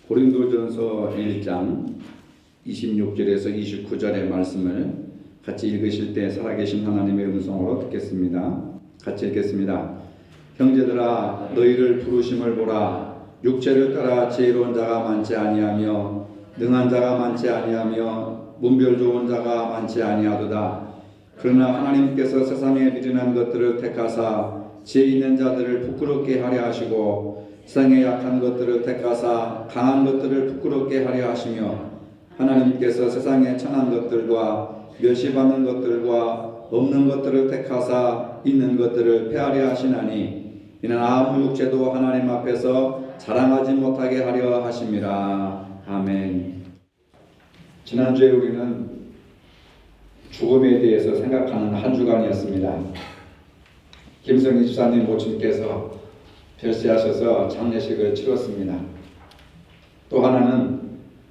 고린도전서 1장 26절에서 29절의 말씀을 같이 읽으실 때 살아계신 하나님의 음성으로 듣겠습니다. 같이 읽겠습니다. 형제들아, 너희를 부르심을 보라. 육체를 따라 지혜로운 자가 많지 아니하며 능한 자가 많지 아니하며 문별 좋은 자가 많지 아니하도다. 그러나 하나님께서 세상에 미련한 것들을 택하사 지혜 있는 자들을 부끄럽게 하려 하시고 세상에 약한 것들을 택하사 강한 것들을 부끄럽게 하려 하시며 하나님께서 세상에 천한 것들과 멸시받는 것들과 없는 것들을 택하사 있는 것들을 폐하려 하시나니 이는 아무 육체도 하나님 앞에서 자랑하지 못하게 하려 하심이라. 아멘. 지난주에 우리는 죽음에 대해서 생각하는 한 주간이었습니다. 김성희 집사님 모친께서 별세하셔서 장례식을 치렀습니다. 또 하나는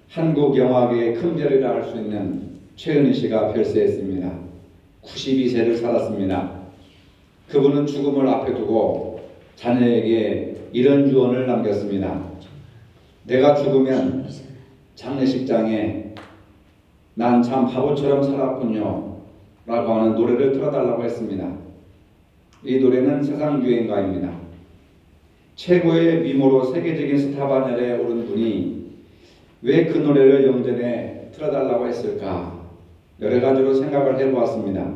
한국 영화계의 큰 별이라 할 수 있는 최은희 씨가 별세했습니다. 92세를 살았습니다. 그분은 죽음을 앞에 두고 자녀에게 이런 유언을 남겼습니다. 내가 죽으면 장례식장에 난 참 바보처럼 살았군요 라고 하는 노래를 틀어달라고 했습니다. 이 노래는 세상 유행가입니다. 최고의 미모로 세계적인 스타 반열에 오른 분이 왜 그 노래를 영전에 틀어달라고 했을까? 여러 가지로 생각을 해보았습니다.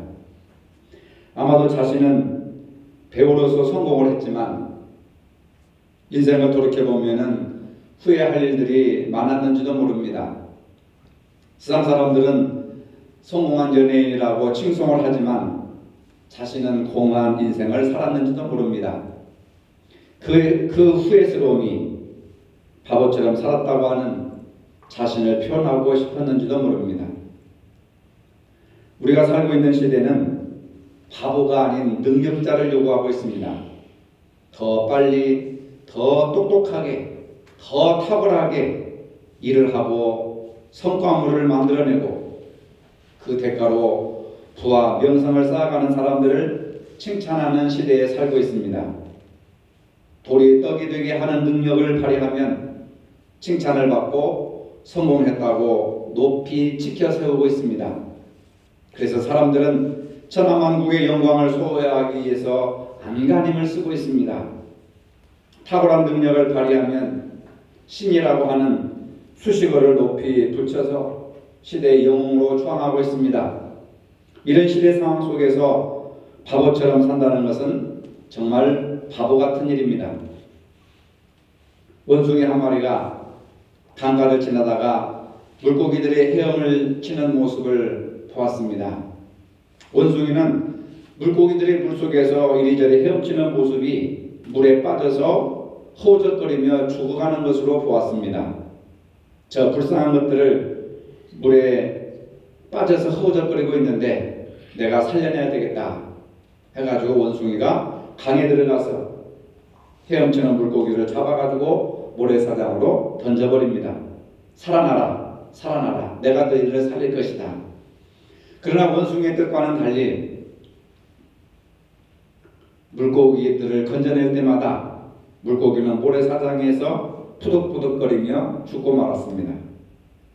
아마도 자신은 배우로서 성공을 했지만 인생을 돌이켜보면 후회할 일들이 많았는지도 모릅니다. 세상 사람들은 성공한 연예인이라고 칭송을 하지만 자신은 공허한 인생을 살았는지도 모릅니다. 그 후회스러움이 바보처럼 살았다고 하는 자신을 표현하고 싶었는지도 모릅니다. 우리가 살고 있는 시대는 바보가 아닌 능력자를 요구하고 있습니다. 더 빨리, 더 똑똑하게, 더 탁월하게 일을 하고 성과물을 만들어내고 그 대가로 부와 명성을 쌓아가는 사람들을 칭찬하는 시대에 살고 있습니다. 돌이 떡이 되게 하는 능력을 발휘하면 칭찬을 받고 성공했다고 높이 지켜 세우고 있습니다. 그래서 사람들은 천하만국의 영광을 소유하기 위해서 안간힘을 쓰고 있습니다. 탁월한 능력을 발휘하면 신이라고 하는 수식어를 높이 붙여서 시대의 영웅으로 추앙하고 있습니다. 이런 시대 상황 속에서 바보처럼 산다는 것은 정말 바보 같은 일입니다. 원숭이 한 마리가 강가를 지나다가 물고기들의 헤엄을 치는 모습을 보았습니다. 원숭이는 물고기들이 물속에서 이리저리 헤엄치는 모습이 물에 빠져서 허우적거리며 죽어가는 것으로 보았습니다. 저 불쌍한 것들을 물에 빠져서 허우적거리고 있는데 내가 살려내야 되겠다 해가지고 원숭이가 강에 들어가서 헤엄치는 물고기를 잡아가지고 모래사장으로 던져버립니다. 살아나라, 살아나라, 내가 너희들을 살릴 것이다. 그러나 원숭이의 뜻과는 달리 물고기들을 건져낼 때마다 물고기는 모래사장에서 푸득푸득거리며 죽고 말았습니다.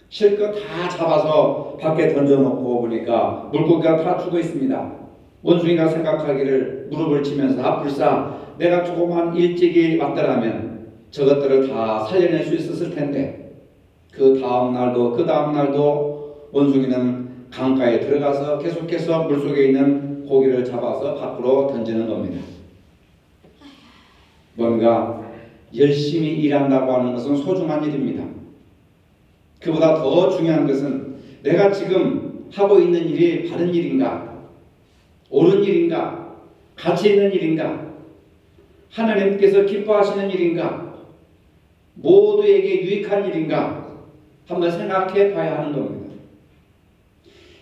실컷 다 잡아서 밖에 던져놓고 보니까 물고기가 다 죽어 있습니다. 원숭이가 생각하기를 무릎을 치면서 불사 내가 조금만 일찍이 왔더라면 저것들을 다 살려낼 수 있었을 텐데 그 다음 날도 원숭이는 강가에 들어가서 계속해서 물속에 있는 고기를 잡아서 밖으로 던지는 겁니다. 뭔가 열심히 일한다고 하는 것은 소중한 일입니다. 그보다 더 중요한 것은 내가 지금 하고 있는 일이 바른 일인가? 옳은 일인가? 가치 있는 일인가? 하나님께서 기뻐하시는 일인가? 모두에게 유익한 일인가? 한번 생각해 봐야 하는 겁니다.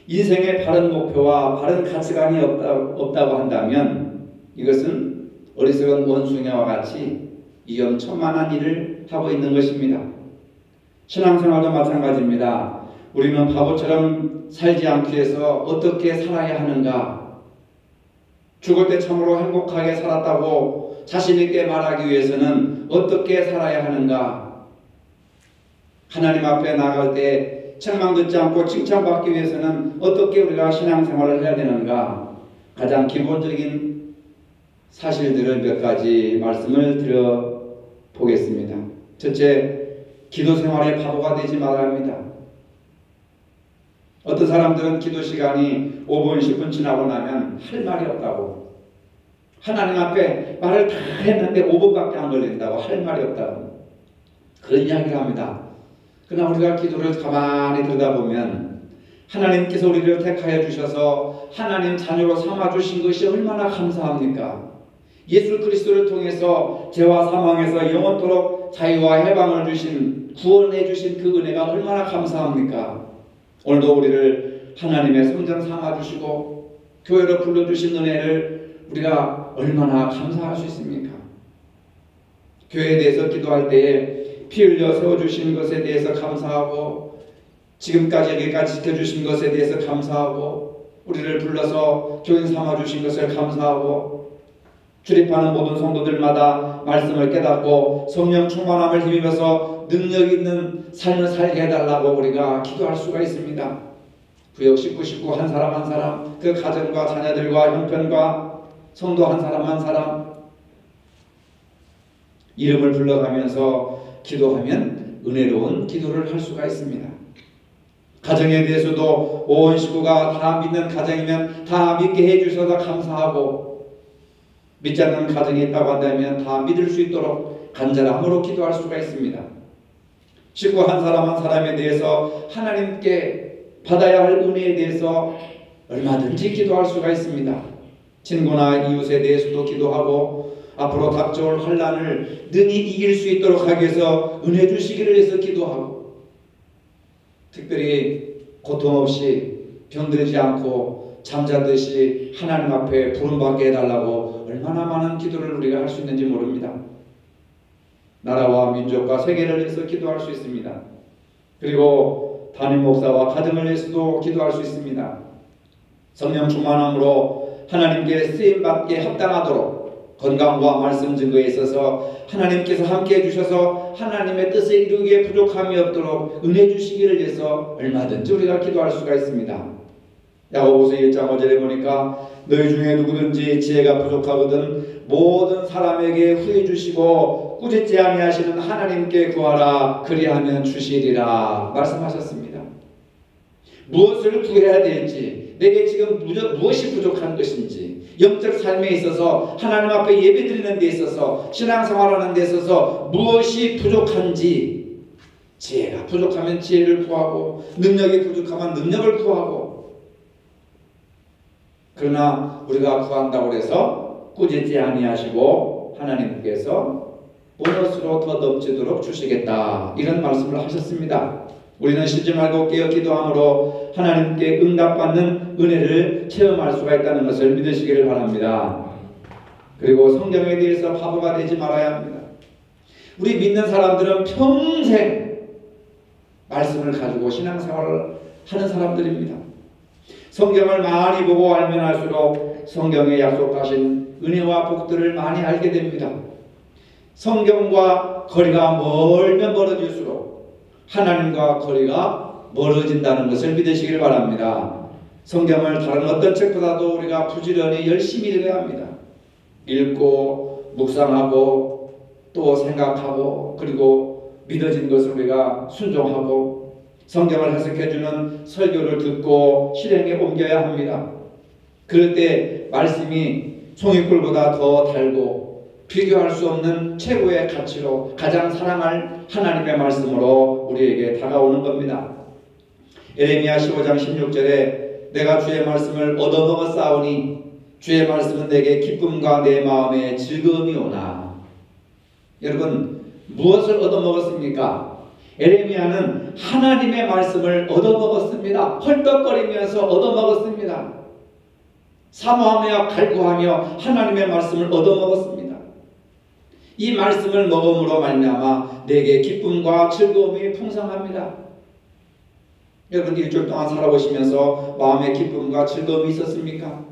인생의 바른 목표와 바른 가치관이 없다고 한다면 이것은 어리석은 원숭이와 같이 위험천만한 일을 하고 있는 것입니다. 신앙생활도 마찬가지입니다. 우리는 바보처럼 살지 않기 위해서 어떻게 살아야 하는가? 죽을 때 참으로 행복하게 살았다고 자신 있게 말하기 위해서는 어떻게 살아야 하는가? 하나님 앞에 나갈 때 책망 듣지 않고 칭찬받기 위해서는 어떻게 우리가 신앙생활을 해야 되는가? 가장 기본적인 사실들을 몇 가지 말씀을 드려 보겠습니다. 첫째, 기도 생활의 바보가 되지 말아야 합니다. 어떤 사람들은 기도 시간이 5분, 10분 지나고 나면 할 말이 없다고, 하나님 앞에 말을 다 했는데 5분밖에 안 걸린다고, 할 말이 없다고 그런 이야기를 합니다. 그러나 우리가 기도를 가만히 들여다보면 하나님께서 우리를 택하여 주셔서 하나님 자녀로 삼아주신 것이 얼마나 감사합니까? 예수 그리스도를 통해서 죄와 사망에서 영원토록 자유와 해방을 주신, 구원해 주신 그 은혜가 얼마나 감사합니까? 오늘도 우리를 하나님의 성전 삼아주시고 교회로 불러주신 은혜를 우리가 얼마나 감사할 수 있습니까? 교회에 대해서 기도할 때에 피 흘려 세워주신 것에 대해서 감사하고, 지금까지 여기까지 지켜주신 것에 대해서 감사하고, 우리를 불러서 교인 삼아주신 것을 감사하고, 출입하는 모든 성도들마다 말씀을 깨닫고 성령 충만함을 힘입어서 능력 있는 삶을 살게 해달라고 우리가 기도할 수가 있습니다. 구역 식구 한 사람 한 사람, 그 가정과 자녀들과 형편과 성도 한 사람 한 사람 이름을 불러가면서 기도하면 은혜로운 기도를 할 수가 있습니다. 가정에 대해서도 온 식구가 다 믿는 가정이면 다 믿게 해주셔서 감사하고, 믿지 않는 가정이 있다고 한다면 다 믿을 수 있도록 간절함으로 기도할 수가 있습니다. 식구 한 사람 한 사람에 대해서 하나님께 받아야 할 은혜에 대해서 얼마든지 기도할 수가 있습니다. 친구나 이웃에 대해서도 기도하고, 앞으로 닥쳐올 환난을 능히 이길 수 있도록 하기 위해서 은혜 주시기를 위해서 기도하고, 특별히 고통 없이 병들지 않고 잠자듯이 하나님 앞에 부름받게 해달라고 얼마나 많은 기도를 우리가 할 수 있는지 모릅니다. 나라와 민족과 세계를 위해서 기도할 수 있습니다. 그리고 담임 목사와 가정을 위해서도 기도할 수 있습니다. 성령 충만함으로 하나님께 쓰임받게 합당하도록 건강과 말씀 증거에 있어서 하나님께서 함께 해주셔서 하나님의 뜻을 이루기에 부족함이 없도록 은혜 주시기를 위해서 얼마든지 우리가 기도할 수가 있습니다. 야고보서 1장 5절에 보니까 너희 중에 누구든지 지혜가 부족하거든 모든 사람에게 후히 주시고 꾸짖지 아니하시는 하나님께 구하라, 그리하면 주시리라 말씀하셨습니다. 무엇을 구해야 될지, 내게 지금 무엇이 부족한 것인지, 영적 삶에 있어서 하나님 앞에 예배드리는 데 있어서 신앙생활하는 데 있어서 무엇이 부족한지, 지혜가 부족하면 지혜를 구하고 능력이 부족하면 능력을 구하고, 그러나 우리가 구한다고 해서 꾸짖지 아니하시고 하나님께서 보너스로 더 넘치도록 주시겠다, 이런 말씀을 하셨습니다. 우리는 쉬지 말고 깨어 기도함으로 하나님께 응답받는 은혜를 체험할 수가 있다는 것을 믿으시기를 바랍니다. 그리고 성경에 대해서 바보가 되지 말아야 합니다. 우리 믿는 사람들은 평생 말씀을 가지고 신앙생활을 하는 사람들입니다. 성경을 많이 보고 알면 알수록 성경에 약속하신 은혜와 복들을 많이 알게 됩니다. 성경과 거리가 멀면 멀어질수록 하나님과 거리가 멀어진다는 것을 믿으시길 바랍니다. 성경을 다른 어떤 책보다도 우리가 부지런히 열심히 읽어야 합니다. 읽고 묵상하고 또 생각하고, 그리고 믿어진 것을 우리가 순종하고, 성경을 해석해주는 설교를 듣고 실행에 옮겨야 합니다. 그럴 때 말씀이 송이꿀보다 더 달고 비교할 수 없는 최고의 가치로 가장 사랑할 하나님의 말씀으로 우리에게 다가오는 겁니다. 에레미야 15장 16절에 내가 주의 말씀을 얻어먹었사오니 주의 말씀은 내게 기쁨과 내 마음에 즐거움이 오나. 여러분, 무엇을 얻어먹었습니까? 에레미야는 하나님의 말씀을 얻어먹었습니다. 헐떡거리면서 얻어먹었습니다. 사모하며 갈구하며 하나님의 말씀을 얻어먹었습니다. 이 말씀을 먹음으로 말미암아 내게 기쁨과 즐거움이 풍성합니다. 여러분, 일주일 동안 살아보시면서 마음의 기쁨과 즐거움이 있었습니까?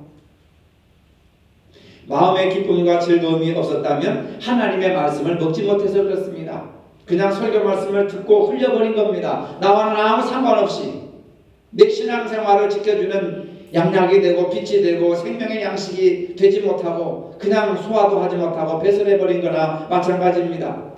마음의 기쁨과 즐거움이 없었다면 하나님의 말씀을 먹지 못해서 그렇습니다. 그냥 설교 말씀을 듣고 흘려버린 겁니다. 나와는 아무 상관없이 내 신앙생활을 지켜주는 양약이 되고 빛이 되고 생명의 양식이 되지 못하고 그냥 소화도 하지 못하고 배설해버린 거나 마찬가지입니다.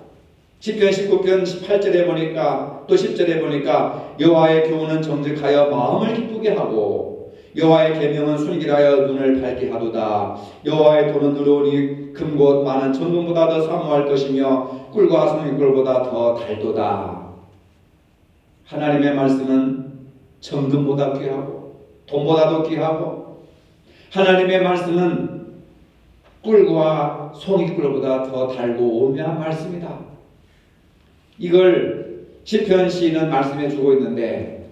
시편 19편 18절에 보니까 또 10절에 보니까 여호와의 교훈은 정직하여 마음을 기쁘게 하고 여호와의 계명은 순결하여 눈을 밝게 하도다. 여호와의 도는 의로우니 금곧 많은 정금보다 더 사모할 것이며 꿀과 성인꿀보다 더 달도다. 하나님의 말씀은 정금보다 귀하고 돈보다도 귀하고 하나님의 말씀은 꿀과 송이꿀보다 더 달고 오묘한 말씀이다. 이걸 시편 시인은 말씀해 주고 있는데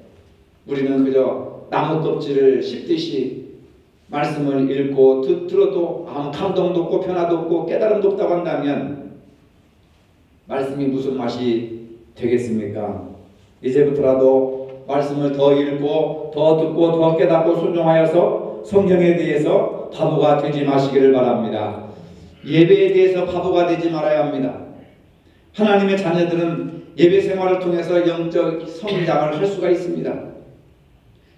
우리는 그저 나무 껍질을 씹듯이 말씀을 읽고 들어도 아무 감동도 없고 변화도 없고 깨달음도 없다고 한다면 말씀이 무슨 맛이 되겠습니까? 이제부터라도 말씀을 더 읽고 더 듣고 더 깨닫고 순종하여서 성경에 대해서 바보가 되지 마시기를 바랍니다. 예배에 대해서 바보가 되지 말아야 합니다. 하나님의 자녀들은 예배 생활을 통해서 영적 성장을 할 수가 있습니다.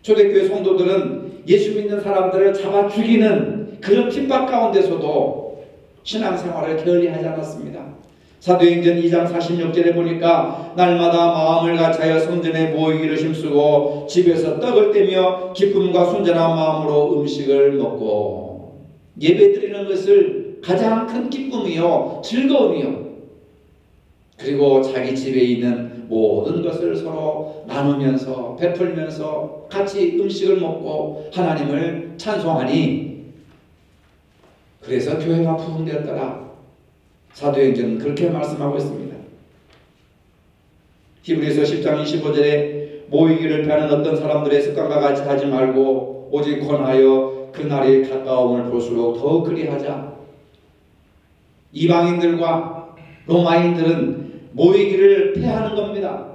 초대교회 성도들은 예수 믿는 사람들을 잡아 죽이는 그런 핍박 가운데서도 신앙생활을 게을리하지 않았습니다. 사도행전 2장 46절에 보니까 날마다 마음을 같이하여 성전에 모이기를 힘쓰고 집에서 떡을 떼며 기쁨과 순전한 마음으로 음식을 먹고 예배드리는 것을 가장 큰 기쁨이요 즐거움이요 그리고 자기 집에 있는 모든 것을 서로 나누면서 베풀면서 같이 음식을 먹고 하나님을 찬송하니 그래서 교회가 부흥되었더라. 사도행전은 그렇게 말씀하고 있습니다. 히브리서 10장 25절에 모이기를 피하는 어떤 사람들의 습관과 같이 하지 말고 오직 권하여 그날의 가까움을 볼수록 더욱 그리하자. 이방인들과 로마인들은 모이기를 폐하는 겁니다.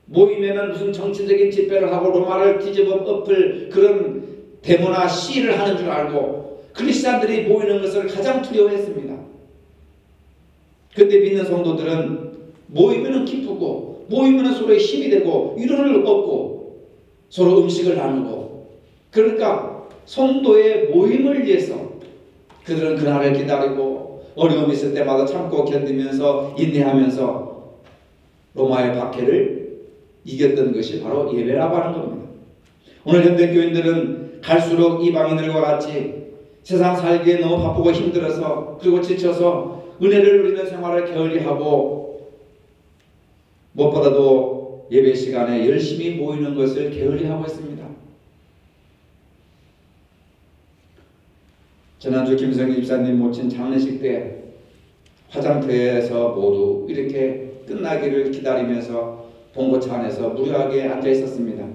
모이면은 무슨 정치적인 집회를 하고 로마를 뒤집어 엎을 그런 데모나 시위를 하는 줄 알고 크리스찬들이 모이는 것을 가장 두려워했습니다. 그런데 믿는 성도들은 모이면은 기쁘고 모이면은 서로의 힘이 되고 위로를 얻고 서로 음식을 나누고 그러니까 성도의 모임을 위해서 그들은 그날을 기다리고 어려움이 있을 때마다 참고 견디면서 인내하면서 로마의 박해를 이겼던 것이 바로 예배라고 하는 겁니다. 오늘 현대교인들은 갈수록 이방인들과 같이 세상 살기에 너무 바쁘고 힘들어서 그리고 지쳐서 은혜를 누리는 생활을 게을리하고 무엇보다도 예배 시간에 열심히 모이는 것을 게을리하고 있습니다. 지난주 김성희 집사님 모친 장례식 때 화장터에서 모두 이렇게 끝나기를 기다리면서 봉고차 안에서 무료하게 앉아 있었습니다.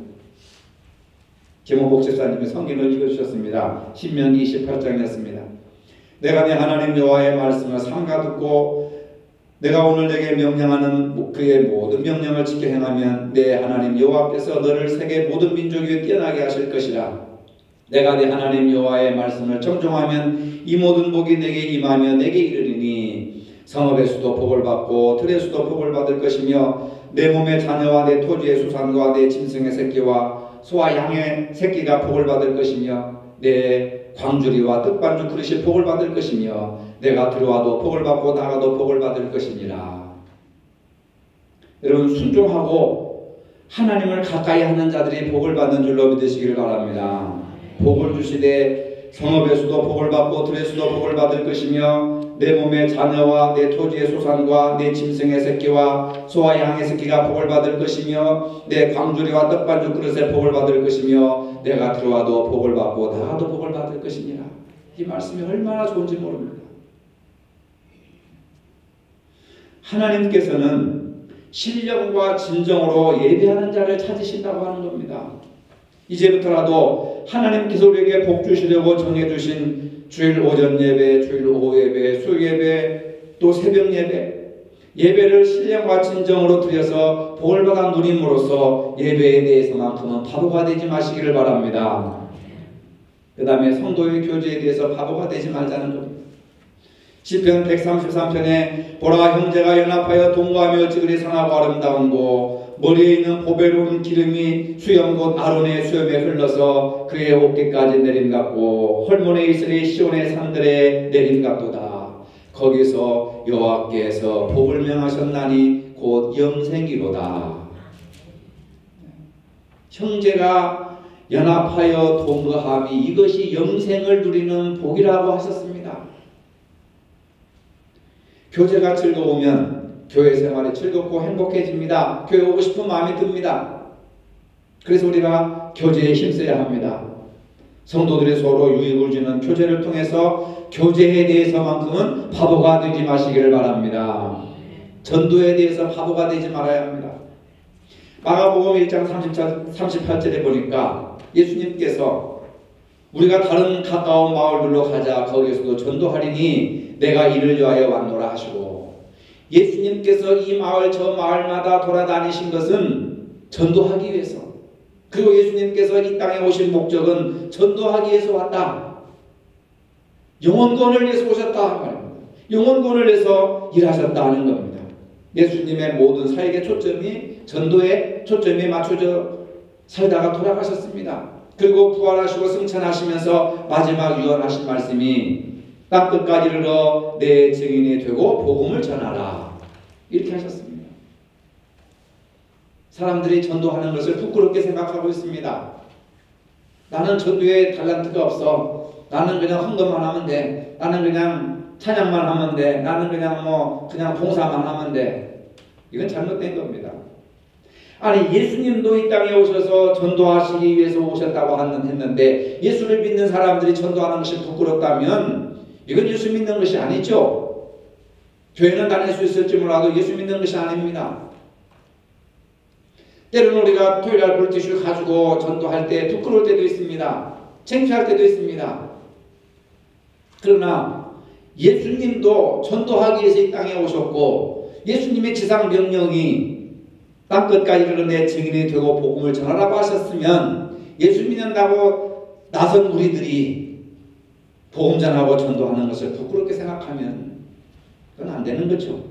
김호복 집사님이 성경을 읽어주셨습니다. 신명기 28장이었습니다. 내가 내 하나님 여호와의 말씀을 삼가 듣고 내가 오늘 내게 명령하는 그의 모든 명령을 지켜 행하면 내 하나님 여호와께서 너를 세계 모든 민족 위에 뛰어나게 하실 것이라. 내가 내 하나님 여호와의 말씀을 정종하면 이 모든 복이 내게 임하며 내게 이르리니 성읍의 수도 복을 받고 들의 수도 복을 받을 것이며 내 몸의 자녀와 내 토지의 수산과 내 짐승의 새끼와 소와 양의 새끼가 복을 받을 것이며 내 광주리와 떡반죽 그릇이 복을 받을 것이며 내가 들어와도 복을 받고 나가도 복을 받을 것이니라. 여러분 순종하고 하나님을 가까이 하는 자들이 복을 받는 줄로 믿으시기를 바랍니다. 복을 주시되 성읍의 수도 복을 받고 들의 수도 복을 받을 것이며 내 몸의 자녀와 내 토지의 소산과 내 짐승의 새끼와 소와 양의 새끼가 복을 받을 것이며 내 광주리와 떡반죽 그릇에 복을 받을 것이며 내가 들어와도 복을 받고 나가도 복을 받을 것이니라. 이 말씀이 얼마나 좋은지 모릅니다. 하나님께서는 신령과 진정으로 예배하는 자를 찾으신다고 하는 겁니다. 이제부터라도 하나님께서 우리에게 복 주시려고 정해주신 주일 오전 예배, 주일 오후 예배, 수요 예배, 또 새벽 예배, 예배를 신령과 진정으로 드려서 복을 받아 누림으로써 예배에 대해서만큼은 바보가 되지 마시기를 바랍니다. 그 다음에 성도의 교제에 대해서 바보가 되지 말자는 겁니다. 시편 133편에 보라 형제가 연합하여 동거하며 어찌 그리 선하고 아름다운고 머리에 있는 보배로운 기름이 수염 곧 아론의 수염에 흘러서 그의 어깨까지 내림 같고 헐몬의 이슬이 시온의 산들에 내림 같도다. 거기서 여호와께서 복을 명하셨나니 곧 영생이로다. 형제가 연합하여 동거함이 이것이 영생을 누리는 복이라고 하셨습니다. 교제가 즐거우면 교회 생활이 즐겁고 행복해집니다. 교회 오고 싶은 마음이 듭니다. 그래서 우리가 교제에 힘써야 합니다. 성도들이 서로 유익을 주는 교제를 통해서 교제에 대해서만큼은 바보가 되지 마시기를 바랍니다. 전도에 대해서 바보가 되지 말아야 합니다. 마가복음 1장 38절에 보니까 예수님께서 우리가 다른 가까운 마을들로 가자 거기서도 전도하리니 내가 이를 위하여 왔노라 하시고, 예수님께서 이 마을 저 마을마다 돌아다니신 것은 전도하기 위해서, 그리고 예수님께서 이 땅에 오신 목적은 전도하기 위해서 왔다. 영혼구원을 위해서 오셨다 말입니다. 영혼구원을 위해서 일하셨다는 겁니다. 예수님의 모든 사역의 초점이 전도에 초점이 맞춰져 살다가 돌아가셨습니다. 그리고 부활하시고 승천하시면서 마지막 유언하신 말씀이 땅 끝까지 이르러 내 증인이 되고 복음을 전하라, 이렇게 하셨습니다. 사람들이 전도하는 것을 부끄럽게 생각하고 있습니다. 나는 전도에 달란트가 없어. 나는 그냥 헌금만 하면 돼. 나는 그냥 찬양만 하면 돼. 나는 그냥 봉사만 하면 돼. 이건 잘못된 겁니다. 아니, 예수님도 이 땅에 오셔서 전도하시기 위해서 오셨다고 했는데 예수를 믿는 사람들이 전도하는 것이 부끄럽다면 이건 예수 믿는 것이 아니죠. 교회는 다닐 수 있을지 몰라도 예수 믿는 것이 아닙니다. 때로는 우리가 토요일날 물티슈 가지고 전도할 때 부끄러울 때도 있습니다. 창피할 때도 있습니다. 그러나 예수님도 전도하기 위해서 이 땅에 오셨고, 예수님의 지상 명령이 땅 끝까지 이르러 내 증인이 되고 복음을 전하라고 하셨으면, 예수 믿는다고 나선 우리들이 복음 전하고 전도하는 것을 부끄럽게 생각하면 그건 안 되는 거죠.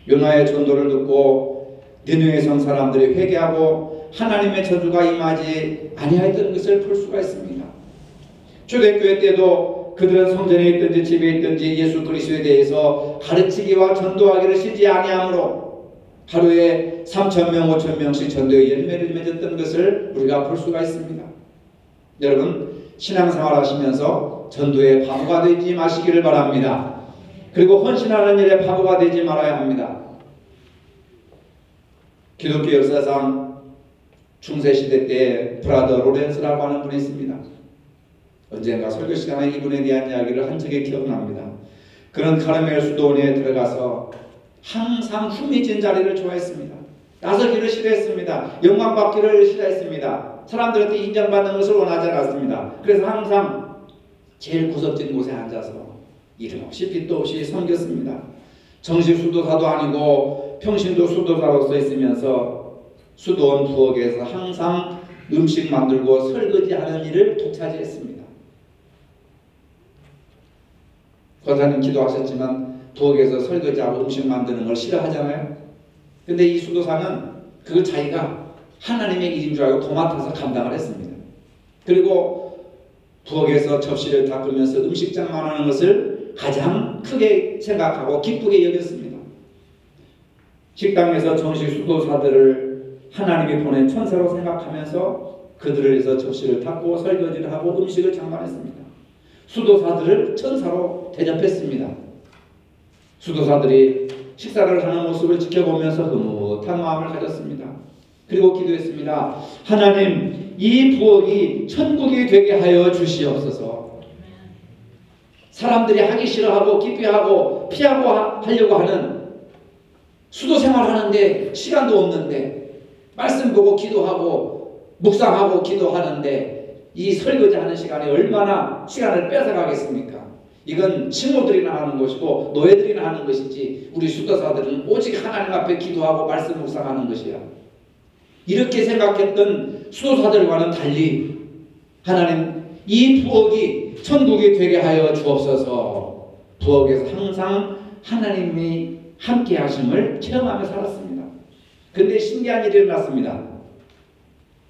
요나의 전도를 듣고 니느웨 성 사람들이 회개하고 하나님의 저주가 임하지 아니하였던 것을 볼 수가 있습니다. 초대교회 때도 그들은 성전에 있든지 집에 있든지 예수 그리스도에 대해서 가르치기와 전도하기를 쉬지 아니하므로 하루에 3,000명, 5,000명씩 전도의 열매를 맺었던 것을 우리가 볼 수가 있습니다. 여러분, 신앙생활 하시면서 전도의 바보가 되지 마시기를 바랍니다. 그리고 헌신하는 일에 바보가 되지 말아야 합니다. 기독교 역사상 중세시대 때 브라더 로렌스라고 하는 분이 있습니다. 언젠가 설교 시간에 이분에 대한 이야기를 한 적이 기억납니다. 그는 카르멜 수도원에 들어가서 항상 후미진 자리를 좋아했습니다. 나서기를 싫어했습니다. 영광받기를 싫어했습니다. 사람들한테 인정받는 것을 원하지 않았습니다. 그래서 항상 제일 구석진 곳에 앉아서 이름 없이 빛도 없이 섬겼습니다. 정식 수도사도 아니고 평신도 수도사로서 있으면서 수도원 부엌에서 항상 음식 만들고 설거지하는 일을 독차지했습니다. 권사님 기도하셨지만 부엌에서 설거지하고 음식 만드는 걸 싫어하잖아요. 근데 이 수도사는 그걸 자기가 하나님의 일인 줄 알고 도맡아서 감당을 했습니다. 그리고 부엌에서 접시를 닦으면서 음식장 만하는 것을 가장 크게 생각하고 기쁘게 여겼습니다. 식당에서 정식 수도사들을 하나님이 보낸 천사로 생각하면서 그들을 위해서 접시를 닦고 설거지를 하고 음식을 장만했습니다. 수도사들을 천사로 대접했습니다. 수도사들이 식사를 하는 모습을 지켜보면서 흐뭇한 마음을 가졌습니다. 그리고 기도했습니다. 하나님, 이 부엌이 천국이 되게 하여 주시옵소서. 사람들이 하기 싫어하고 기피하고 피하고 하려고 하는 수도 생활하는데 시간도 없는데, 말씀 보고 기도하고 묵상하고 기도하는데 이 설거지하는 시간에 얼마나 시간을 뺏어가겠습니까? 이건 신호들이나 하는 것이고 노예들이나 하는 것이지 우리 수도사들은 오직 하나님 앞에 기도하고 말씀 묵상하는 것이야. 이렇게 생각했던 수도사들과는 달리 하나님, 이 부엌이 천국이 되게 하여 주옵소서. 부엌에서 항상 하나님이 함께 하심을 체험하며 살았습니다. 그런데 신기한 일이 일어났습니다.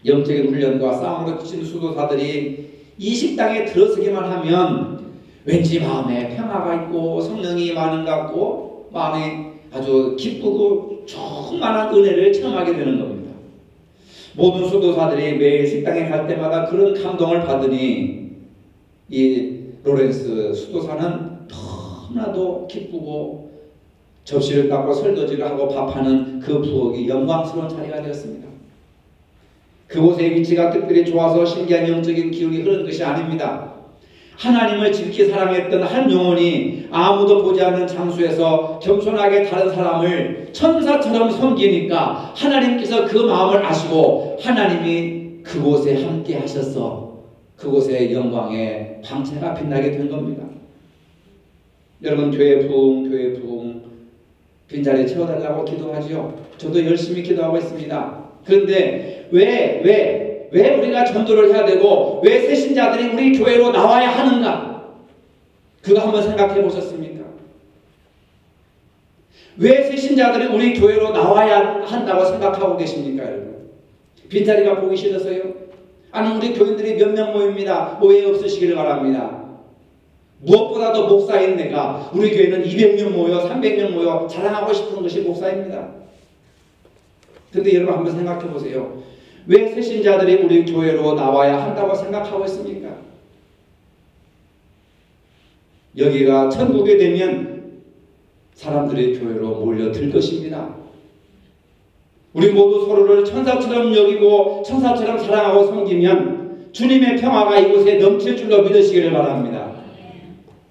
영적인 훈련과 싸움으로 지친 수도사들이 이 식당에 들어서기만 하면 왠지 마음에 평화가 있고 성령이 많은 것 같고 마음이 아주 기쁘고 충만한 은혜를 체험하게 되는 겁니다. 모든 수도사들이 매일 식당에 갈 때마다 그런 감동을 받으니 이 로렌스 수도사는 너무나도 기쁘고 접시를 닦고 설거지를 하고 밥하는 그 부엌이 영광스러운 자리가 되었습니다. 그곳의 위치가 특별히 좋아서 신기한 영적인 기운이 흐르는 것이 아닙니다. 하나님을 지극히 사랑했던 한 영혼이 아무도 보지 않는 장소에서 겸손하게 다른 사람을 천사처럼 섬기니까 하나님께서 그 마음을 아시고 하나님이 그곳에 함께 하셔서 그곳의 영광의 방채가 빛나게 된 겁니다. 여러분, 교회 부흥 빈자리 채워달라고 기도하지요. 저도 열심히 기도하고 있습니다. 그런데 왜 우리가 전도를 해야 되고 왜 새신자들이 우리 교회로 나와야 하는가? 그거 한번 생각해 보셨습니까? 왜 새신자들이 우리 교회로 나와야 한다고 생각하고 계십니까, 여러분? 빈자리가 보기 싫어서요? 아니, 우리 교인들이 몇 명 모입니다. 오해 없으시기를 바랍니다. 무엇보다도 목사인 내가 우리 교회는 200명 모여 300명 모여 자랑하고 싶은 것이 목사입니다. 그런데 여러분 한번 생각해 보세요. 왜 새신자들이 우리 교회로 나와야 한다고 생각하고 있습니까? 여기가 천국이 되면 사람들이 교회로 몰려들 것입니다. 우리 모두 서로를 천사처럼 여기고 천사처럼 사랑하고 섬기면 주님의 평화가 이곳에 넘칠 줄로 믿으시기를 바랍니다.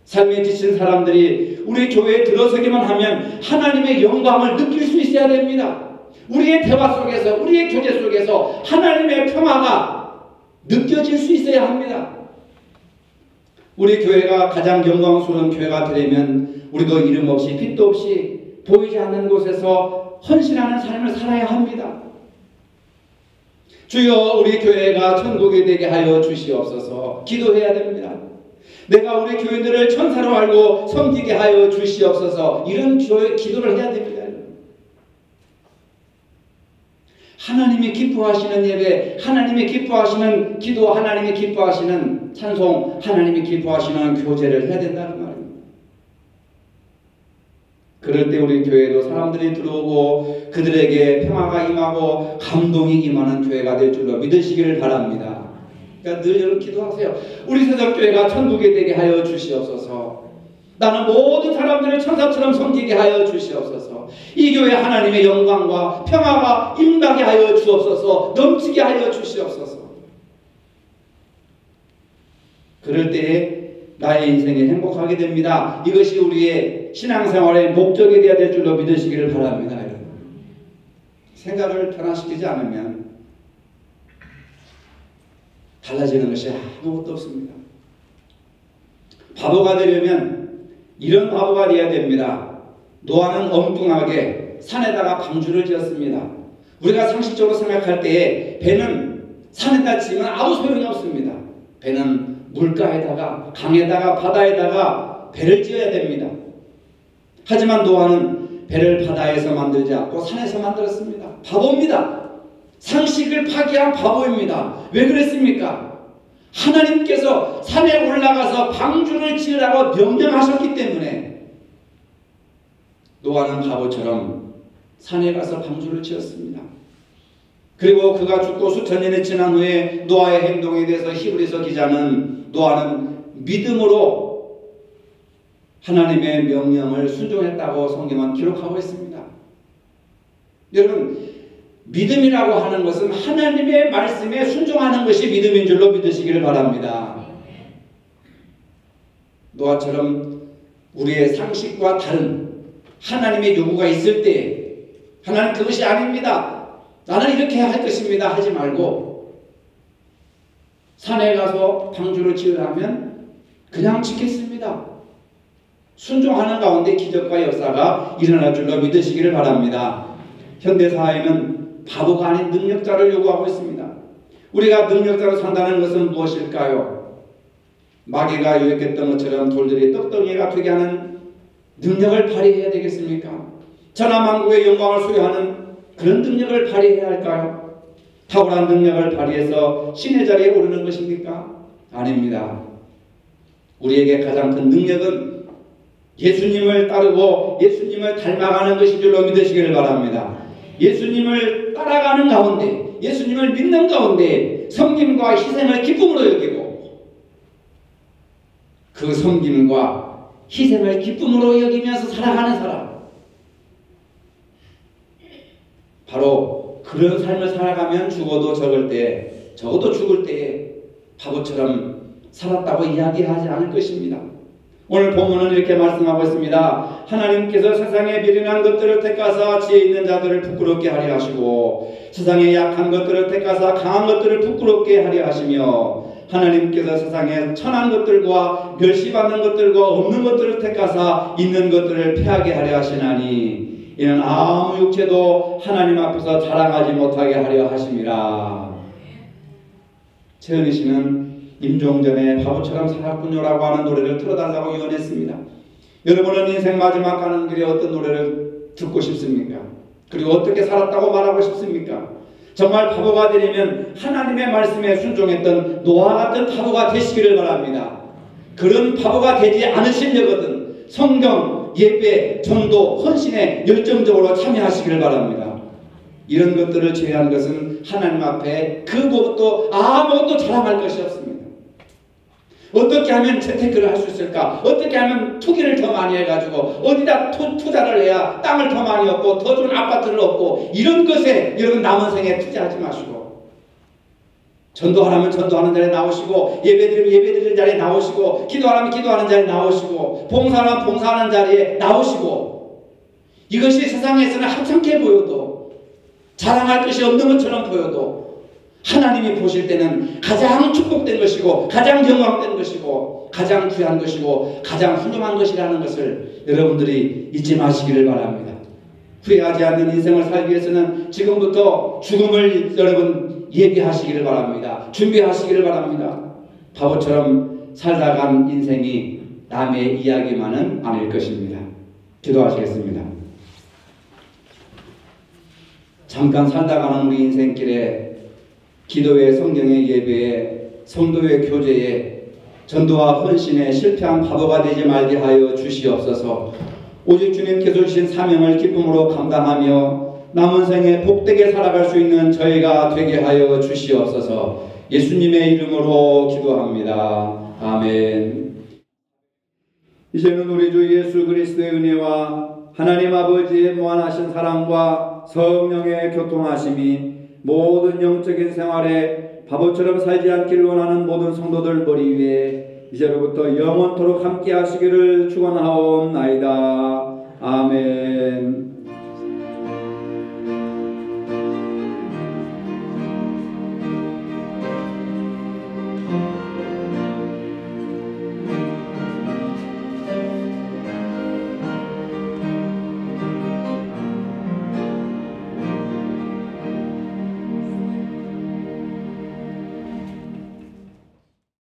삶에 지친 사람들이 우리 교회에 들어서기만 하면 하나님의 영광을 느낄 수 있어야 됩니다. 우리의 대화 속에서, 우리의 교제 속에서 하나님의 평화가 느껴질 수 있어야 합니다. 우리 교회가 가장 영광스러운 교회가 되려면 우리도 이름 없이 빛도 없이 보이지 않는 곳에서 헌신하는 삶을 살아야 합니다. 주여, 우리 교회가 천국이 되게 하여 주시옵소서. 기도해야 됩니다. 내가 우리 교인들을 천사로 알고 섬기게 하여 주시옵소서. 이런 기도를 해야 됩니다. 하나님이 기뻐하시는 예배, 하나님이 기뻐하시는 기도, 하나님이 기뻐하시는 찬송, 하나님이 기뻐하시는 교제를 해야 된다는 말입니다. 그럴 때 우리 교회도 사람들이 들어오고 그들에게 평화가 임하고 감동이 임하는 교회가 될 줄로 믿으시기를 바랍니다. 그러니까 늘 여러분 기도하세요. 우리 세석교회가 천국이 되게 하여 주시옵소서. 나는 모든 사람들을 천사처럼 섬기게 하여 주시옵소서. 이 교회 하나님의 영광과 평화가 임하게 하여 주옵소서. 넘치게 하여 주시옵소서. 그럴 때에 나의 인생이 행복하게 됩니다. 이것이 우리의 신앙생활의 목적이 되어야 될 줄로 믿으시기를 바랍니다. 여러분. 생각을 변화시키지 않으면 달라지는 것이 아무것도 없습니다. 바보가 되려면 이런 바보가 되어야 됩니다. 노아는 엉뚱하게 산에다가 방주를 지었습니다. 우리가 상식적으로 생각할 때에 배는 산에다 지으면 아무 소용이 없습니다. 배는 물가에다가 강에다가 바다에다가 배를 지어야 됩니다. 하지만 노아는 배를 바다에서 만들지 않고 산에서 만들었습니다. 바보입니다. 상식을 파기한 바보입니다. 왜 그랬습니까? 하나님께서 산에 올라가서 방주를 지으라고 명령하셨기 때문에 노아는 바보처럼 산에 가서 방주를 지었습니다. 그리고 그가 죽고 수천 년이 지난 후에 노아의 행동에 대해서 히브리서 기자는 노아는 믿음으로 하나님의 명령을 순종했다고 성경은 기록하고 있습니다. 여러분, 믿음이라고 하는 것은 하나님의 말씀에 순종하는 것이 믿음인 줄로 믿으시기를 바랍니다. 노아처럼 우리의 상식과 다른 하나님의 요구가 있을 때 하나님 그것이 아닙니다. 나는 이렇게 할 것입니다. 하지 말고 산에 가서 방주를 지으라면 그냥 짓겠습니다. 순종하는 가운데 기적과 역사가 일어날 줄로 믿으시기를 바랍니다. 현대사회는 바보가 아닌 능력자를 요구하고 있습니다. 우리가 능력자로 산다는 것은 무엇일까요? 마귀가 유혹했던 것처럼 돌들이 떡덩이가 되게 하는 능력을 발휘해야 되겠습니까? 천하만국의 영광을 소유하는 그런 능력을 발휘해야 할까요? 탁월한 능력을 발휘해서 신의 자리에 오르는 것입니까? 아닙니다. 우리에게 가장 큰 능력은 예수님을 따르고 예수님을 닮아가는 것인 줄로 믿으시기를 바랍니다. 예수님을 따라가는 가운데, 예수님을 믿는 가운데 섬김과 희생을 기쁨으로 여기고, 그 섬김과 희생을 기쁨으로 여기면서 살아가는 사람, 바로 그런 삶을 살아가면 죽어도 죽을 때에 바보처럼 살았다고 이야기하지 않을 것입니다. 오늘 본문은 이렇게 말씀하고 있습니다. 하나님께서 세상에 미련한 것들을 택하사 지혜 있는 자들을 부끄럽게 하려 하시고 세상에 약한 것들을 택하사 강한 것들을 부끄럽게 하려 하시며 하나님께서 세상에 천한 것들과 멸시받는 것들과 없는 것들을 택하사 있는 것들을 패하게 하려 하시나니 이는 아무 육체도 하나님 앞에서 자랑하지 못하게 하려 하심이라. 최은희 씨는 임종전에 바보처럼 살았군요라고 하는 노래를 틀어달라고 유언했습니다. 여러분은 인생 마지막 가는 길에 어떤 노래를 듣고 싶습니까? 그리고 어떻게 살았다고 말하고 싶습니까? 정말 바보가 되려면 하나님의 말씀에 순종했던 노아 같은 바보가 되시기를 바랍니다. 그런 바보가 되지 않으시려거든 성경, 예배, 전도, 헌신에 열정적으로 참여하시기를 바랍니다. 이런 것들을 제외한 것은 하나님 앞에 그 무엇도 아무것도 자랑할 것이 없습니다. 어떻게 하면 재테크를 할 수 있을까? 어떻게 하면 투기를 더 많이 해가지고 어디다 투자를 해야 땅을 더 많이 얻고 더 좋은 아파트를 얻고, 이런 것에 여러분 남은 생에 투자하지 마시고, 전도하라면 전도하는 자리에 나오시고, 예배드리면 예배드리는 자리에 나오시고, 기도하라면 기도하는 자리에 나오시고, 봉사하라면 봉사하는 자리에 나오시고, 이것이 세상에서는 하찮게 보여도 자랑할 것이 없는 것처럼 보여도 하나님이 보실 때는 가장 축복된 것이고 가장 영광된 것이고 가장 귀한 것이고 가장 훌륭한 것이라는 것을 여러분들이 잊지 마시기를 바랍니다. 후회하지 않는 인생을 살기 위해서는 지금부터 죽음을 여러분 예비하시기를 바랍니다. 준비하시기를 바랍니다. 바보처럼 살다간 인생이 남의 이야기만은 아닐 것입니다. 기도하시겠습니다. 잠깐 살다가는 우리 인생길에 기도회, 성경의 예배에, 성도의 교제에, 전도와 헌신에 실패한 바보가 되지 말게 하여 주시옵소서. 오직 주님께서 주신 사명을 기쁨으로 감당하며 남은 생에 복되게 살아갈 수 있는 저희가 되게 하여 주시옵소서. 예수님의 이름으로 기도합니다. 아멘. 이제는 우리 주 예수 그리스도의 은혜와 하나님 아버지의 무한하신 사랑과 성령의 교통하심이 모든 영적인 생활에 바보처럼 살지 않기를 원하는 모든 성도들 머리 위에 이제로부터 영원토록 함께 하시기를 축원하옵나이다. 아멘.